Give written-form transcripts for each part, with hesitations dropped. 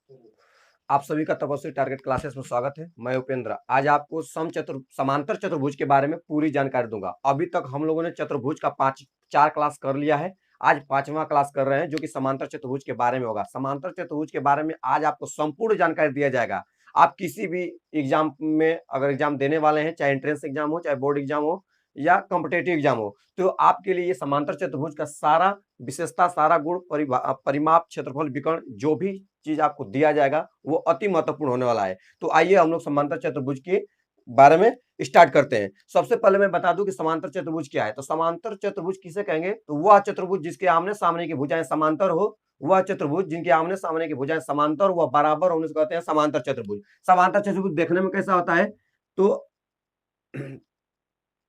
आप सभी का तपस्वी टारगेट क्लासेस में स्वागत है। मैं उपेंद्र आज आपको समांतर चतुर्भुज के बारे में पूरी जानकारी दूंगा। अभी तक हम लोगों ने चतुर्भुज का चार क्लास कर लिया है। आज पांचवा क्लास कर रहे हैं जो कि समांतर चतुर्भुज के बारे में होगा। समांतर चतुर्भुज के बारे में आज आपको संपूर्ण जानकारी दिया जाएगा। आप किसी भी एग्जाम में अगर एग्जाम देने वाले हैं, चाहे एंट्रेंस एग्जाम हो, चाहे बोर्ड एग्जाम हो या कॉम्पिटेटिव एग्जाम हो, तो आपके लिए समांतर चतुर्भुज का सारा विशेषता, सारा गुण, परिमाप, क्षेत्रफल, विकर्ण, जो भी चीज आपको दिया जाएगा वो अति महत्वपूर्ण होने वाला है। तो आइए हम लोग समांतर चतुर्भुज के बारे में स्टार्ट करते हैं। सबसे पहले मैं बता दूं कि समांतर चतुर्भुज क्या है। तो समांतर चतुर्भुज किसे कहेंगे? तो वह चतुर्भुज जिसके आमने सामने की भुजाएं समांतर हो, वह चतुर्भुज जिनके आमने सामने की भुजाएं समांतर व बराबर होने से कहते हैं समांतर चतुर्भुज। समांतर चतुर्भुज देखने में कैसा होता है? तो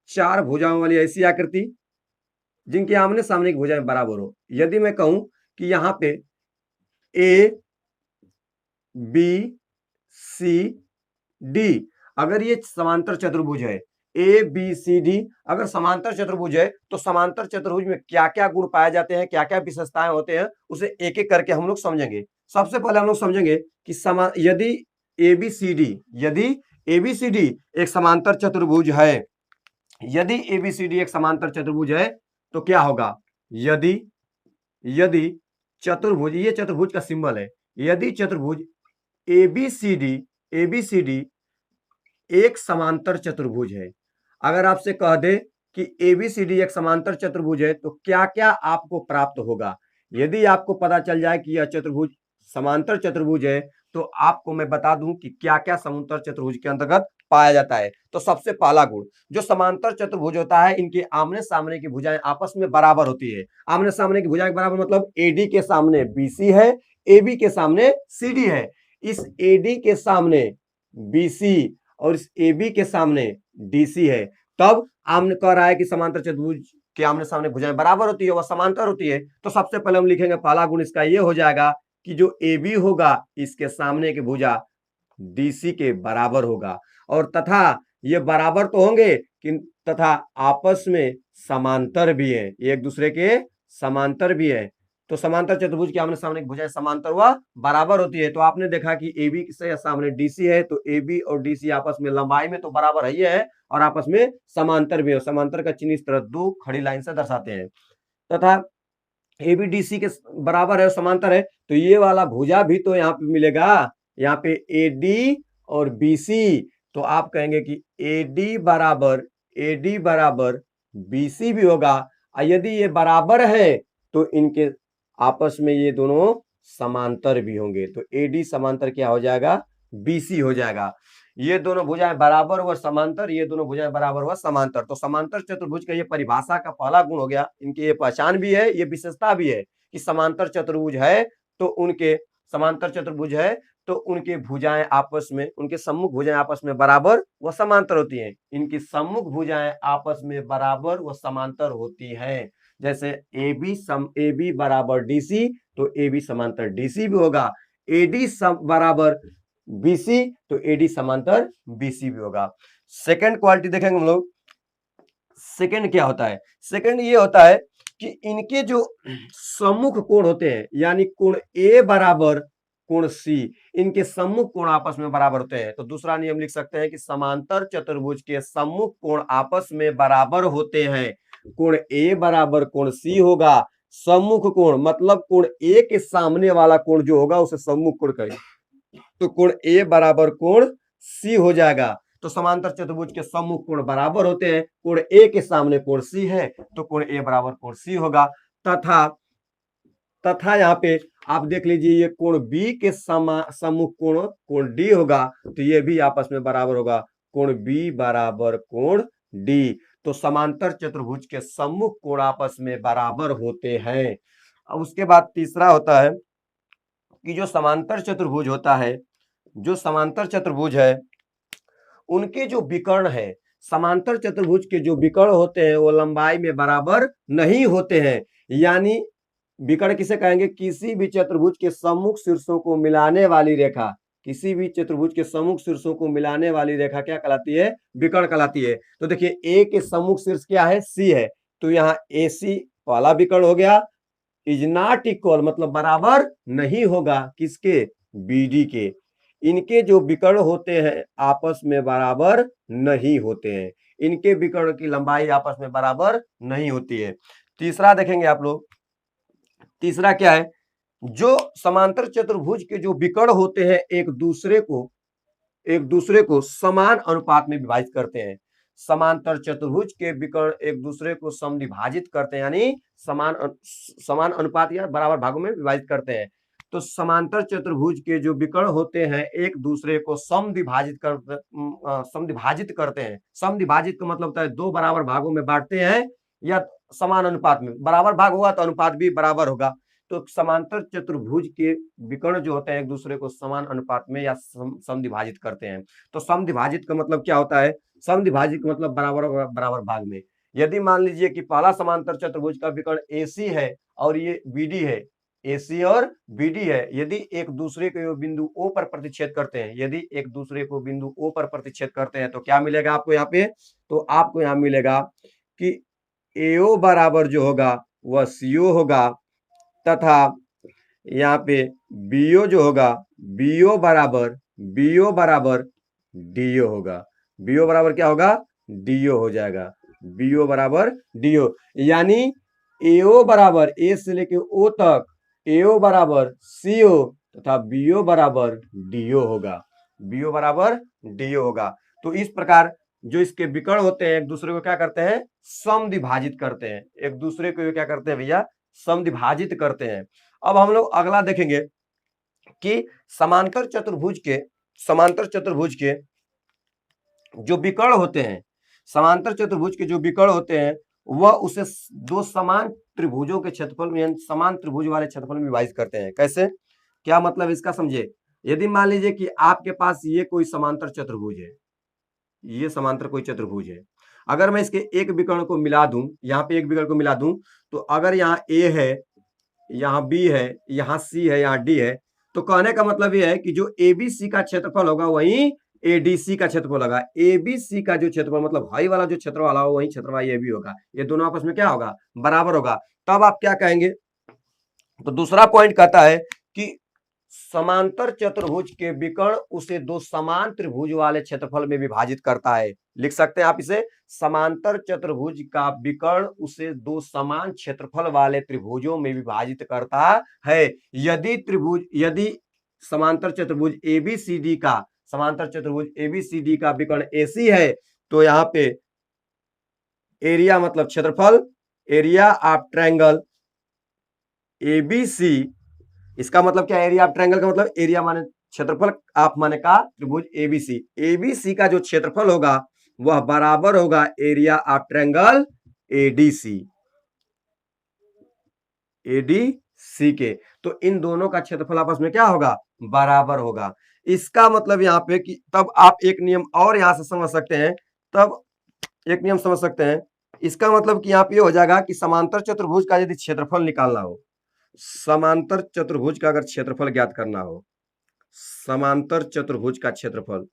चार भुजाओं वाली ऐसी आकृति जिनके आमने सामने की भुजाएं बराबर हो। यदि मैं कहूं कि यहाँ पे ए बी सी डी, अगर ये समांतर चतुर्भुज है, ए बी सी डी अगर समांतर चतुर्भुज है, तो समांतर चतुर्भुज में क्या क्या गुण पाए जाते हैं, क्या क्या विशेषताएं होते हैं, उसे एक एक करके हम लोग समझेंगे। सबसे पहले हम लोग समझेंगे कि यदि एबीसीडी एक समांतर चतुर्भुज है, यदि एबीसीडी एक समांतर चतुर्भुज है तो क्या होगा? यदि यदि चतुर्भुज, ये चतुर्भुज का सिंबल है, यदि चतुर्भुज एबीसीडी एक समांतर चतुर्भुज है। अगर आपसे कह दे कि एबीसीडी एक समांतर चतुर्भुज है तो क्या क्या आपको प्राप्त होगा? यदि आपको पता चल जाए कि यह चतुर्भुज समांतर चतुर्भुज है तो आपको मैं बता दूं कि क्या क्या समांतर चतुर्भुज के अंतर्गत पाया जाता है। तो सबसे पहला गुण, जो समांतर चतुर्भुज होता है, इनके आमने सामने की भुजाएं आपस में बराबर होती है। आमने सामने की भुजाएं बराबर मतलब एडी के सामने बीसी है, एबी के सामने सीडी है। इस एडी के सामने बीसी और इस AB के सामने DC है, तब आमने कह रहा है कि समांतर चतुर्भुज के आमने सामने भुजाएं बराबर होती है, वह समांतर होती है। तो सबसे पहले हम लिखेंगे, पहला गुण इसका ये हो जाएगा कि जो AB होगा इसके सामने की भुजा DC के बराबर होगा, और तथा ये बराबर तो होंगे तथा आपस में समांतर भी है, एक दूसरे के समांतर भी है। तो समांतर चतुर्भुज के आमने सामने की भुजाएं समांतर व बराबर होती है। तो आपने देखा कि AB से सामने DC है, तो AB और DC आपस में लंबाई में तो बराबर ही है और आपस में समांतर भी है। समांतर का चिन्ह इस तरह दो खड़ी लाइन से दर्शाते हैं। तथा ABDC के बराबर है, समांतर है, तो ये वाला भुजा भी तो यहाँ पे मिलेगा, यहाँ पे AD और BC। तो आप कहेंगे कि AD बराबर BC भी होगा। यदि ये बराबर है तो इनके आपस में ये दोनों समांतर भी होंगे। तो AD समांतर क्या हो जाएगा? BC हो जाएगा। ये दोनों भुजाएं बराबर व समांतर, ये दोनों भुजाएं बराबर व समांतर। तो समांतर चतुर्भुज का ये परिभाषा का पहला गुण हो गया। इनकी ये पहचान भी है, ये विशेषता भी है कि समांतर चतुर्भुज है तो उनके भुजाएं आपस में, उनके सम्मुख भुजाएं आपस में बराबर व समांतर होती हैं। इनकी सम्मुख भुजाएं आपस में बराबर व समांतर होती हैं। जैसे AB बराबर DC, तो AB समांतर DC भी होगा। AD बराबर BC, तो AD समांतर BC भी होगा। सेकंड क्वालिटी देखेंगे हम लोग। सेकंड क्या होता है? सेकंड ये होता है कि इनके जो सम्मुख कोण होते हैं, यानी कोण A बराबर कोण C, इनके सम्मुख कोण आपस में बराबर होते हैं। तो दूसरा नियम लिख सकते हैं कि समांतर चतुर्भुज के सम्मुख कोण आपस में बराबर होते हैं। कोण A बराबर कोण C होगा। सम्मुख कोण मतलब कोण A के सामने वाला कोण जो होगा उसे सम्मुख कोण कहेंगे। तो कोण A बराबर कोण C हो जाएगा। तो समांतर चतुर्भुज के सम्मुख कोण बराबर होते हैं। कोण A के सामने कोण C है तो कोण A बराबर कोण C होगा। तथा यहाँ पे आप देख लीजिए, ये कोण B के सम्मुख कोण D होगा, तो ये भी आपस में बराबर होगा। कोण B बराबर कोण D। तो समांतर चतुर्भुज के सम्मुख कोण आपस में बराबर होते हैं। अब उसके बाद तीसरा होता है कि जो समांतर चतुर्भुज होता है, जो समांतर चतुर्भुज है, उनके जो विकर्ण है, समांतर चतुर्भुज के जो विकर्ण होते हैं वो लंबाई में बराबर नहीं होते हैं। यानी विकर्ण किसे कहेंगे? किसी भी चतुर्भुज के सम्मुख शीर्षों को मिलाने वाली रेखा, किसी भी चतुर्भुज के सम्मुख शीर्षों को मिलाने वाली रेखा क्या कहलाती है? विकर्ण कहलाती है। तो देखिए, ए के सम्मुख शीर्ष क्या है? सी है, तो यहाँ AC वाला विकर्ण हो गया। इज नॉट इक्वल मतलब बराबर नहीं होगा किसके? BD के, इनके जो विकर्ण होते हैं आपस में बराबर नहीं होते हैं, इनके विकर्ण की लंबाई आपस में बराबर नहीं होती है। तीसरा देखेंगे आप लोग, तीसरा क्या है, जो समांतर चतुर्भुज के जो विकर्ण होते हैं एक दूसरे को समान अनुपात में विभाजित करते हैं। समांतर चतुर्भुज के विकर्ण एक दूसरे को समविभाजित करते हैं, यानी समान अनुपात या बराबर भागों में विभाजित करते हैं। तो समांतर चतुर्भुज के जो विकर्ण होते हैं एक दूसरे को समविभाजित करते हैं। समविभाजित का मतलब होता है दो बराबर भागों में बांटते हैं या समान अनुपात में, बराबर भाग होगा तो अनुपात भी बराबर होगा। तो समांतर चतुर्भुज के विकर्ण जो होते हैं एक दूसरे को समान अनुपात में या समविभाजित करते हैं। तो समविभाजित का मतलब क्या होता है, समविभाजित का मतलब बराबर बराबर भाग में। यदि मान लीजिए कि पहला समांतर चतुर्भुज का विकर्ण AC है और ये BD है, AC और BD है, यदि एक दूसरे को बिंदु O पर प्रतिच्छेद करते हैं, यदि एक दूसरे को बिंदु O पर प्रतिच्छेद करते हैं तो क्या मिलेगा आपको यहाँ पे, तो आपको यहाँ मिलेगा कि AO बराबर जो होगा वह CO होगा, तथा यहाँ पे BO जो होगा BO बराबर DO होगा। BO बराबर क्या होगा, DO हो जाएगा, BO बराबर DO, यानी AO बराबर A से लेके O तक AO बराबर CO तथा BO बराबर DO होगा, BO बराबर DO होगा। तो इस प्रकार जो इसके विकर्ण होते हैं एक दूसरे को क्या करते हैं, समविभाजित करते हैं, एक दूसरे को क्या करते हैं भैया, समविभाजित करते हैं। अब हम लोग अगला देखेंगे कि समांतर चतुर्भुज के जो विकर्ण होते हैं, समांतर चतुर्भुज के जो विकर्ण होते हैं वह उसे दो समान त्रिभुजों के क्षेत्रफल में, समान त्रिभुज वाले क्षेत्रफल में विभाजित करते हैं। कैसे, क्या मतलब इसका समझिए। यदि मान लीजिए कि आपके पास ये कोई समांतर चतुर्भुज है, ये समांतर कोई चतुर्भुज है, अगर मैं इसके एक विकर्ण को मिला दूं, यहाँ पे एक विकर्ण को मिला दूं, तो अगर यहाँ A है, यहाँ B है, यहाँ C है, यहाँ D है, तो कहने का मतलब यह है कि जो ABC का क्षेत्रफल होगा वही ADC का क्षेत्रफल होगा। ABC का जो क्षेत्रफल मतलब हाई वाला जो क्षेत्र वाला हो वही क्षेत्रफल AB होगा, ये दोनों आपस में क्या होगा, बराबर होगा। तब आप क्या कहेंगे, तो दूसरा पॉइंट कहता है कि समांतर चतुर्भुज के विकर्ण उसे दो समान त्रिभुज वाले क्षेत्रफल में विभाजित करता है। लिख सकते हैं आप इसे, समांतर चतुर्भुज का विकर्ण उसे दो समान क्षेत्रफल वाले त्रिभुजों में विभाजित करता है। यदि समांतर चतुर्भुज ABCD का विकर्ण AC है, तो यहाँ पे एरिया मतलब क्षेत्रफल, एरिया ऑफ ट्रायंगल ABC, इसका मतलब क्या है, एरिया ऑफ ट्रायंगल का मतलब एरिया माने क्षेत्रफल, आप माने का त्रिभुज ABC का जो क्षेत्रफल होगा वह बराबर होगा एरिया ऑफ ट्रायंगल ADC के। तो इन दोनों का क्षेत्रफल आपस में क्या होगा, बराबर होगा। इसका मतलब यहाँ पे कि तब आप एक नियम और यहां से समझ सकते हैं, तब एक नियम समझ सकते हैं। इसका मतलब कि यहाँ पे हो जाएगा कि समांतर चतुर्भुज का यदि क्षेत्रफल निकालना हो, समांतर चतुर्भुज का अगर क्षेत्रफल ज्ञात करना हो, समांतर चतुर्भुज का क्षेत्रफल,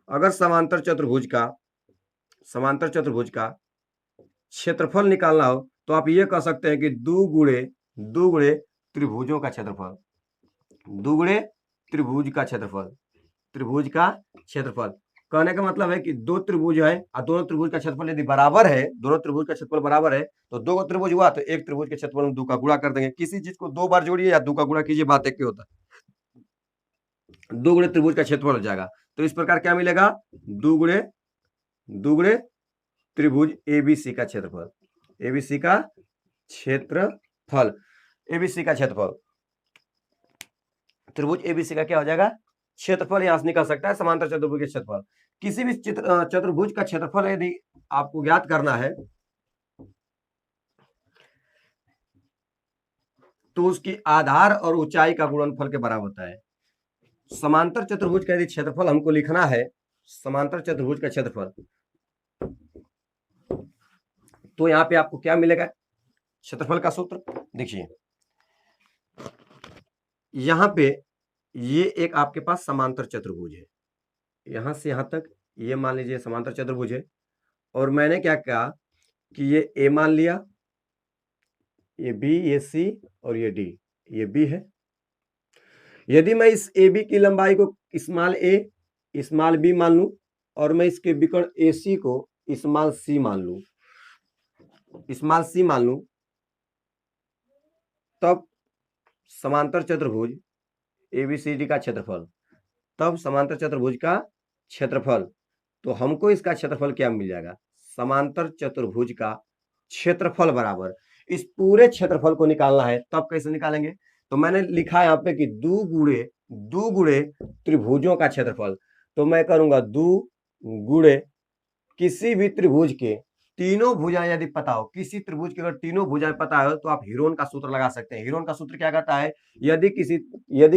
अगर समांतर चतुर्भुज का क्षेत्रफल निकालना हो तो आप ये कह सकते हैं कि दो गुणे त्रिभुजों का क्षेत्रफल, दुगुणे त्रिभुज का क्षेत्रफल। कहने का मतलब है कि दो त्रिभुज है और दोनों त्रिभुज का क्षेत्रफल यदि बराबर है, दोनों त्रिभुज का क्षेत्रफल बराबर है, तो दो त्रिभुज हुआ तो एक त्रिभुज के क्षेत्रफल में दो का गुणा कर देंगे। किसी चीज को दो बार जोड़िए या दो का गुणा कीजिए, बात एक ही होता है, दो गुणे त्रिभुज का क्षेत्रफल हो जाएगा। तो इस प्रकार क्या मिलेगा, दो गुणे त्रिभुज ABC का क्षेत्रफल, ABC का क्षेत्रफल, त्रिभुज ABC का क्या हो जाएगा, क्षेत्रफल यहां से निकल सकता है, समांतर चतुर्भुज के क्षेत्रफल। किसी भी चतुर्भुज का क्षेत्रफल यदि आपको ज्ञात करना है तो उसकी आधार और ऊंचाई का गुणनफल के बराबर होता है। समांतर चतुर्भुज का यदि क्षेत्रफल हमको लिखना है, समांतर चतुर्भुज का क्षेत्रफल, तो यहां पे आपको क्या मिलेगा, क्षेत्रफल का सूत्र देखिए, यहां पे ये एक आपके पास समांतर चतुर्भुज है, यहां से यहां तक ये मान लीजिए समांतर चतुर्भुज है, और मैंने क्या कहा कि ये A मान लिया, ये B, ये C और ये D, ये B है, यदि मैं इस ए बी की लंबाई को स्मॉल ए स्मॉल बी मान लूं और मैं इसके विकर्ण ए सी को स्मॉल सी मान लूं, तब समांतर चतुर्भुज एबीसीडी का क्षेत्रफल, तो हमको इसका क्षेत्रफल क्या मिल जाएगा, समांतर चतुर्भुज का क्षेत्रफल बराबर इस पूरे क्षेत्रफल को निकालना है। तब कैसे निकालेंगे, तो मैंने लिखा यहाँ पे कि दो गुणे त्रिभुजों का क्षेत्रफल। तो मैं करूंगा दो गुणे किसी भी त्रिभुज के तीनों भुजाएं यदि पता हो, किसी त्रिभुज की अगर तीनों भुजाएं पता हो तो आप हीरोन का सूत्र लगा सकते हैं। हीरोन का सूत्र क्या कहता है, यदि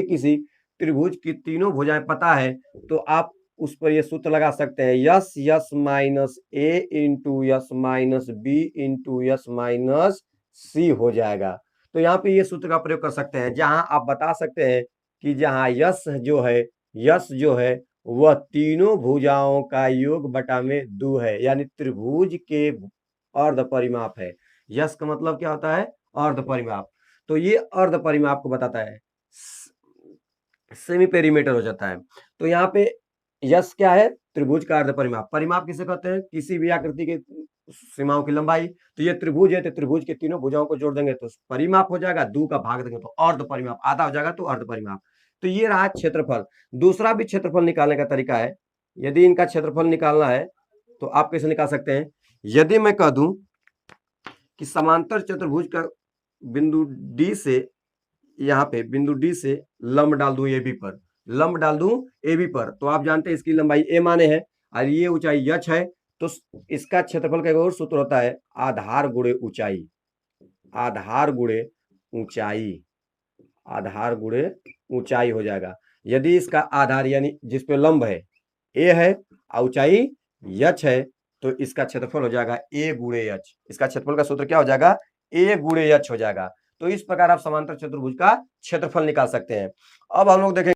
किसी त्रिभुज की तीनों भुजाएं पता है तो आप उस पर यह सूत्र लगा सकते हैं, S S minus A into S minus B into S minus C हो जाएगा। तो यहाँ पे ये सूत्र का प्रयोग कर सकते हैं, जहां आप बता सकते हैं कि जहां यस जो है वह तीनों भुजाओं का योग बटा में 2 है, यानी त्रिभुज के अर्ध परिमाप है। यस का मतलब क्या होता है, अर्ध परिमाप। तो ये अर्ध परिमाप को बताता है, सेमी पेरीमीटर हो जाता है। तो यहाँ पे यस क्या है, त्रिभुज का अर्ध परिमाप। परिमाप किसे कहते हैं, किसी भी आकृति के सीमाओं की लंबाई। तो ये त्रिभुज है तो त्रिभुज के तीनों भुजाओं को जोड़ देंगे तो परिमाप हो जाएगा, 2 का भाग देंगे तो अर्ध परिमाप, आधा हो जाएगा तो अर्ध परिमाप। तो ये रहा क्षेत्रफल। दूसरा भी क्षेत्रफल निकालने का तरीका है, यदि इनका क्षेत्रफल निकालना है तो आप कैसे निकाल सकते हैं। यदि मैं कह दूं कि समांतर चतुर्भुज का बिंदु डी से, यहाँ पे बिंदु डी से लंब डाल दूं AB पर, तो आप जानते हैं इसकी लंबाई ए माने है और ये ऊंचाई h है। तो इसका क्षेत्रफल का एक और सूत्र होता है, आधार गुणे ऊंचाई हो जाएगा। यदि इसका आधार यानी जिस पे लंब है ए है और ऊंचाई h है तो इसका क्षेत्रफल हो जाएगा a गुणे h। इसका क्षेत्रफल का सूत्र क्या हो जाएगा, a गुणे h हो जाएगा। तो इस प्रकार आप समांतर चतुर्भुज का क्षेत्रफल निकाल सकते हैं। अब हम लोग देखेंगे